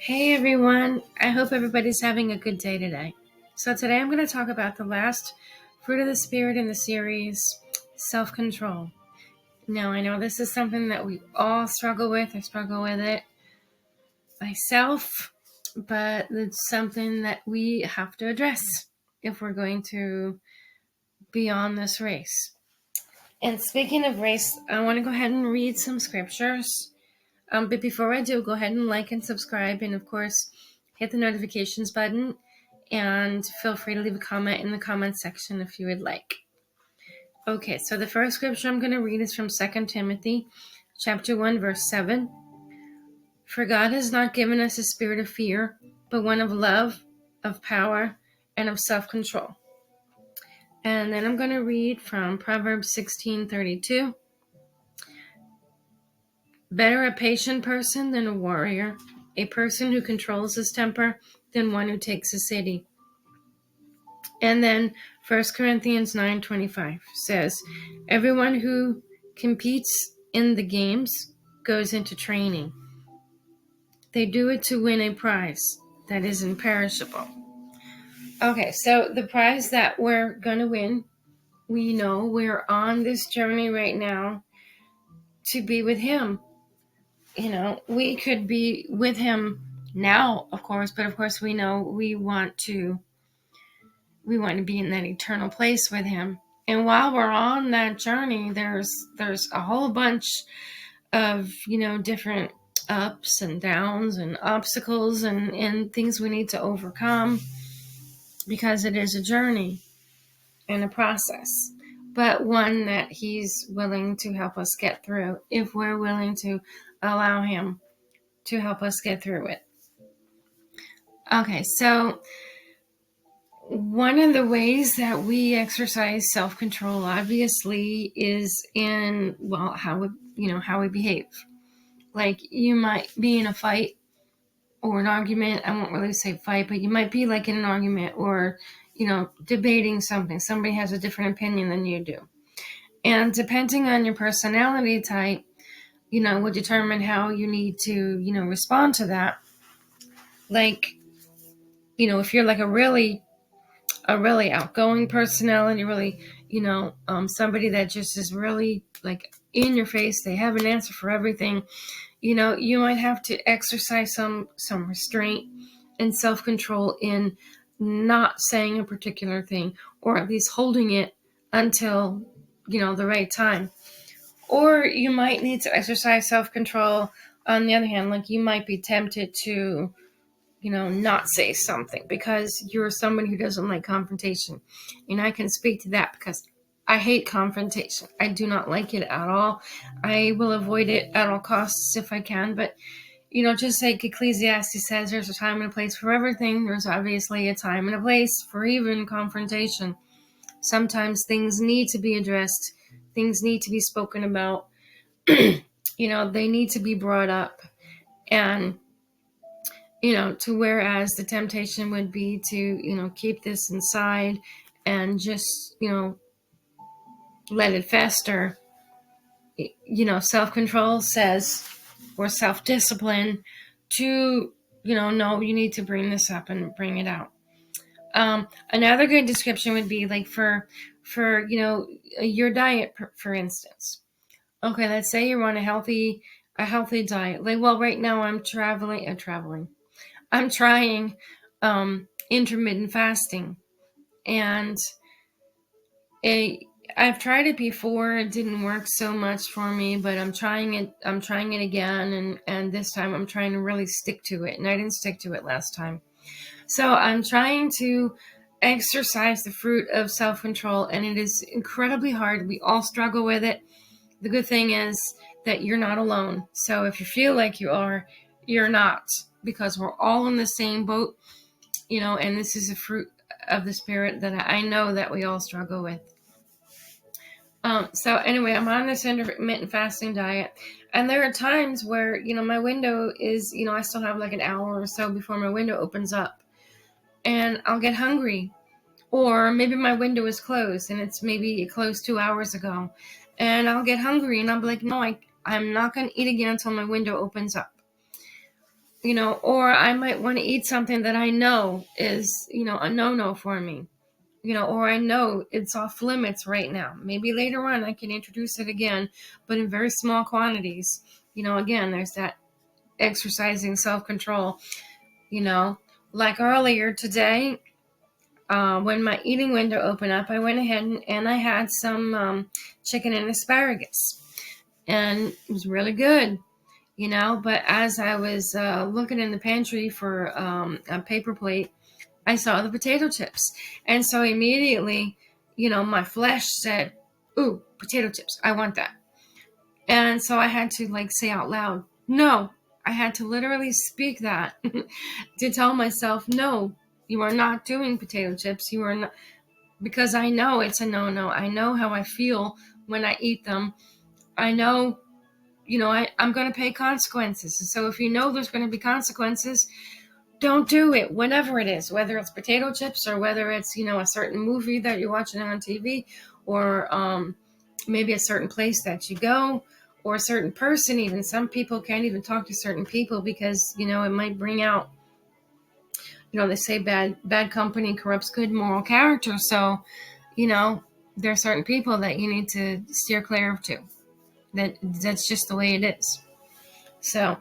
Hey everyone, I hope everybody's having a good day today. So today I'm going to talk about the last fruit of the Spirit in the series, self-control. Now I know this is something that we all struggle with. I struggle with it myself, but it's something that we have to address if we're going to be on this race. And speaking of race, I want to go ahead and read some scriptures. But before I do, go ahead and like and subscribe, and of course, hit the notifications button, and feel free to leave a comment in the comment section if you would like. Okay, so the first scripture I'm going to read is from 2 Timothy chapter 1, verse 7. For God has not given us a spirit of fear, but one of love, of power, and of self-control. And then I'm going to read from Proverbs 16:32. Better a patient person than a warrior, a person who controls his temper than one who takes a city. And then 1 Corinthians 9:25 says, everyone who competes in the games goes into training. They do it to win a prize that is imperishable. Okay, so the prize that we're going to win, we know we're on this journey right now to be with Him. We could be with Him now, of course, but of course we know we want to be in that eternal place with Him. And while we're on that journey, there's a whole bunch of, different ups and downs and obstacles and things we need to overcome, because it is a journey and a process, but one that He's willing to help us get through if we're willing to allow Him to help us get through it. Okay, so one of the ways that we exercise self-control, obviously, is in, how we behave. Like, you might be in a fight or an argument. I won't really say fight, but you might be like in an argument or, debating something. Somebody has a different opinion than you do. And depending on your personality type, will determine how you need to, respond to that. Like, if you're like a really outgoing personality, really, somebody that just is really like in your face, they have an answer for everything, you might have to exercise some restraint and self-control in not saying a particular thing, or at least holding it until, the right time. Or you might need to exercise self-control on the other hand, like you might be tempted to not say something because you're somebody who doesn't like confrontation. And I can speak to that because I hate confrontation. I do not like it at all. I will avoid it at all costs if I can. But, just like Ecclesiastes says, there's a time and a place for everything. There's obviously a time and a place for even confrontation. Sometimes things need to be addressed. Things need to be spoken about. They need to be brought up. And to whereas the temptation would be to, keep this inside and just, let it fester. Self-control says, or self-discipline to, no, you need to bring this up and bring it out. Another good description would be like for, your diet, for instance. Okay, let's say you're on a healthy diet. Like, well, right now I'm I'm trying intermittent fasting, and I've tried it before. It didn't work so much for me, but I'm trying it again, and this time I'm trying to really stick to it, and I didn't stick to it last time. So I'm trying to exercise the fruit of self-control, and it is incredibly hard. We all struggle with it. The good thing is that you're not alone. So if you feel like you are, you're not, because we're all in the same boat, and this is a fruit of the Spirit that I know that we all struggle with. So anyway, I'm on this intermittent fasting diet, and there are times where, my window is, I still have like an hour or so before my window opens up, and I'll get hungry, or maybe my window is closed and it's maybe closed 2 hours ago, and I'll get hungry and I'll be like, no, I'm not going to eat again until my window opens up. or I might want to eat something that I know is, a no-no for me, or I know it's off limits right now. Maybe later on I can introduce it again, but in very small quantities. Again, there's that exercising self-control, like earlier today, when my eating window opened up, I went ahead and I had some chicken and asparagus, and it was really good. But as I was looking in the pantry for a paper plate, I saw the potato chips. And so immediately, my flesh said, ooh, potato chips, I want that. And so I had to say out loud, no. I had to literally speak that to tell myself, no, you are not doing potato chips. You are not, because I know it's a no-no. I know how I feel when I eat them. I know I'm going to pay consequences. So if you know there's going to be consequences, don't do it, whatever it is, whether it's potato chips or whether it's, a certain movie that you're watching on TV, or maybe a certain place that you go, or a certain person. Even some people can't even talk to certain people because, it might bring out, they say bad company corrupts good moral character. So, there are certain people that you need to steer clear of too. That's just the way it is. So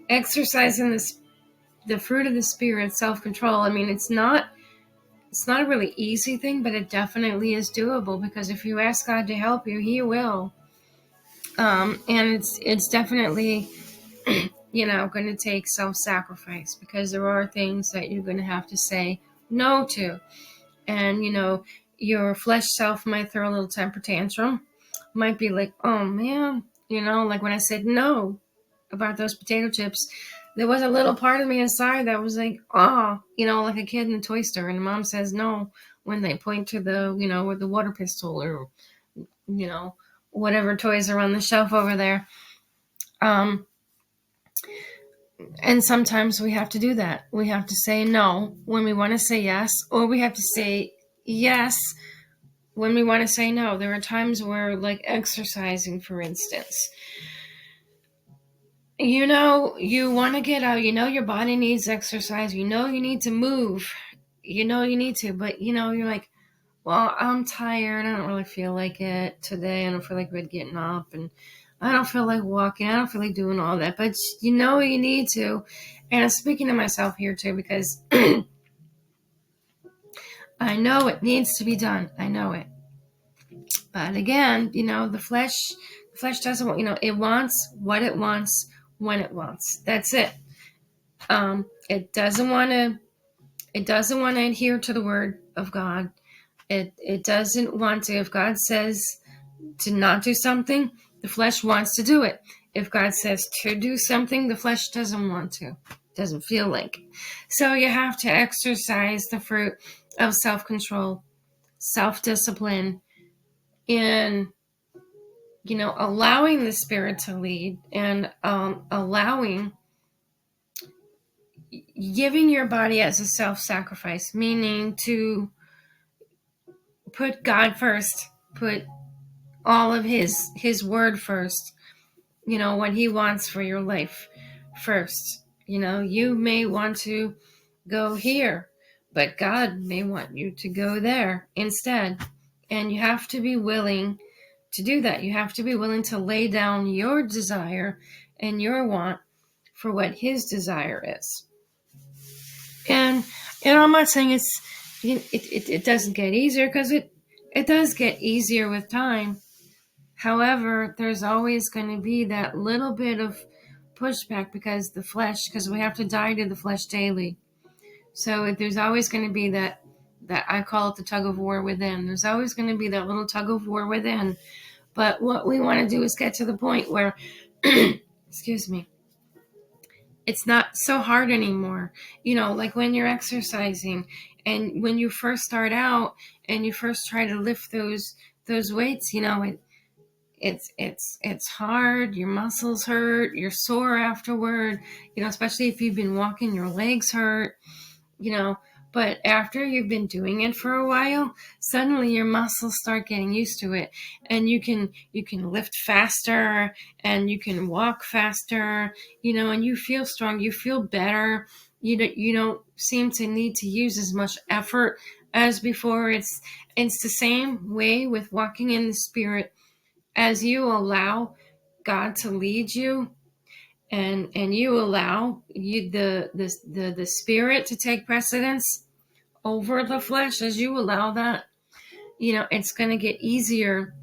exercising the fruit of the spirit, self-control. I mean, it's not a really easy thing, but it definitely is doable, because if you ask God to help you, He will. And it's definitely going to take self-sacrifice, because there are things that you're going to have to say no to. And your flesh self might throw a little temper tantrum, might be like, oh man, like when I said no about those potato chips, there was a little part of me inside that was like, like a kid in a toy store, and the mom says no when they point to the, with the water pistol, or, whatever toys are on the shelf over there. And sometimes we have to do that. We have to say no when we want to say yes, or we have to say yes when we want to say no. There are times where, like exercising, for instance, you want to get out, your body needs exercise, you need to move, you need to, but you're like, well, I'm tired, I don't really feel like it today, I don't feel like getting up, and I don't feel like walking, I don't feel like doing all that, but you need to. And I'm speaking to myself here too, because I know it needs to be done, I know it. But again, the flesh doesn't want, it wants what it wants when it wants. That's it. It doesn't want to adhere to the word of God. It doesn't want to. If God says to not do something, the flesh wants to do it. If God says to do something, the flesh doesn't want to. Doesn't feel like. So you have to exercise the fruit of self-control, self-discipline, in allowing the Spirit to lead, and giving your body as a self-sacrifice, meaning to put God first, put all of his word first, what He wants for your life first. You may want to go here, but God may want you to go there instead. And you have to be willing to do that. You have to be willing to lay down your desire and your want for what His desire is. And I'm not saying it doesn't get easier, because it does get easier with time. However, there's always going to be that little bit of pushback, because we have to die to the flesh daily. So there's always going to be that I call it the tug of war within. There's always going to be that little tug of war within. But what we want to do is get to the point where, excuse me, it's not so hard anymore. Like when you're exercising, and when you first start out and you first try to lift those weights, it's hard. Your muscles hurt. You're sore afterward. Especially if you've been walking, your legs hurt. But after you've been doing it for a while, suddenly your muscles start getting used to it, and you can lift faster, and you can walk faster, and you feel strong, you feel better. You don't seem to need to use as much effort as before. It's the same way with walking in the Spirit. As you allow God to lead you, and you allow the Spirit to take precedence over the flesh, as you allow that, it's going to get easier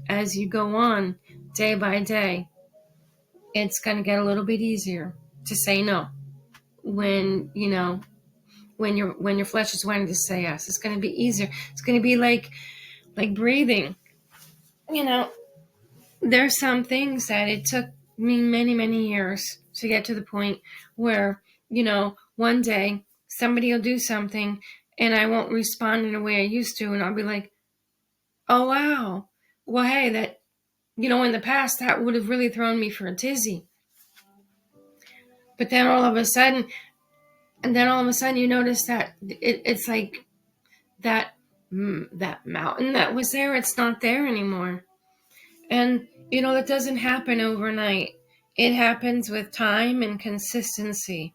as you go on day by day. It's going to get a little bit easier to say no when your flesh is wanting to say yes. It's going to be easier. It's going to be like breathing. There's some things that it took me many, many years to get to the point where, one day somebody will do something and I won't respond in a way I used to, and I'll be like, oh, wow. Well, hey, that, in the past, that would have really thrown me for a tizzy. But then all of a sudden, you notice that it's like that mountain that was there, it's not there anymore. And, that doesn't happen overnight. It happens with time and consistency.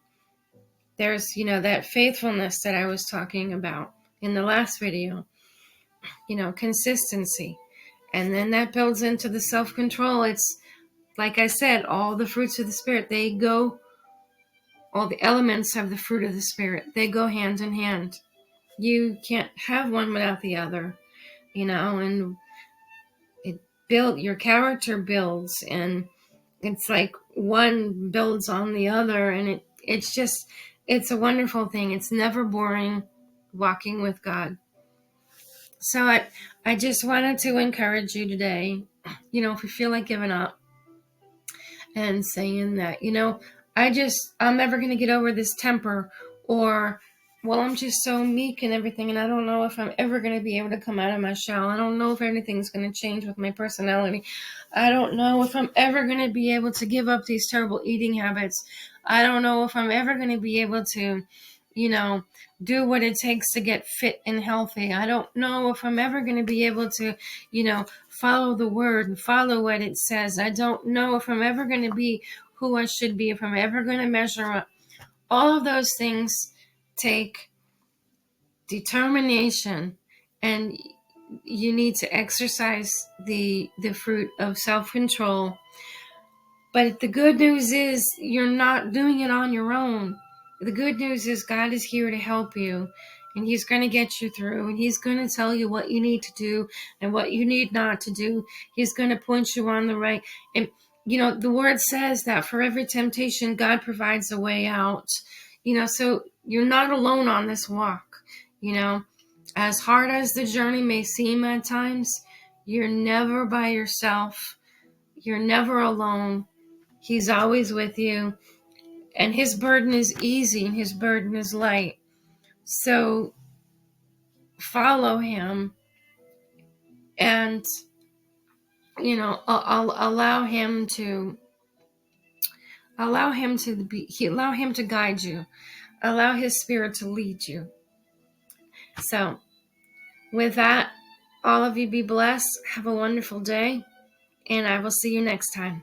There's, that faithfulness that I was talking about in the last video, consistency. And then that builds into the self-control. It's, like I said, all the fruits of the Spirit, all the elements of the fruit of the Spirit, they go hand in hand. You can't have one without the other, and your character builds, and it's like one builds on the other, and it's a wonderful thing. It's never boring walking with God. So I just wanted to encourage you today, if you feel like giving up and saying that, I'm never going to get over this temper, or, well, I'm just so meek and everything, and I don't know if I'm ever going to be able to come out of my shell. I don't know if anything's going to change with my personality. I don't know if I'm ever going to be able to give up these terrible eating habits. I don't know if I'm ever going to be able to, do what it takes to get fit and healthy. I don't know if I'm ever going to be able to, follow the word and follow what it says. I don't know if I'm ever going to be who I should be, if I'm ever going to measure up. All of those things take determination, and you need to exercise the fruit of self-control. But the good news is you're not doing it on your own. The good news is God is here to help you, and He's going to get you through, and He's going to tell you what you need to do and what you need not to do. He's going to point you on the right. And, the word says that for every temptation, God provides a way out. So you're not alone on this walk. As hard as the journey may seem at times, you're never by yourself. You're never alone. He's always with you. And His burden is easy and His burden is light. So follow Him, and, I'll allow Him to guide you. Allow His Spirit to lead you. So with that, all of you be blessed. Have a wonderful day, and I will see you next time.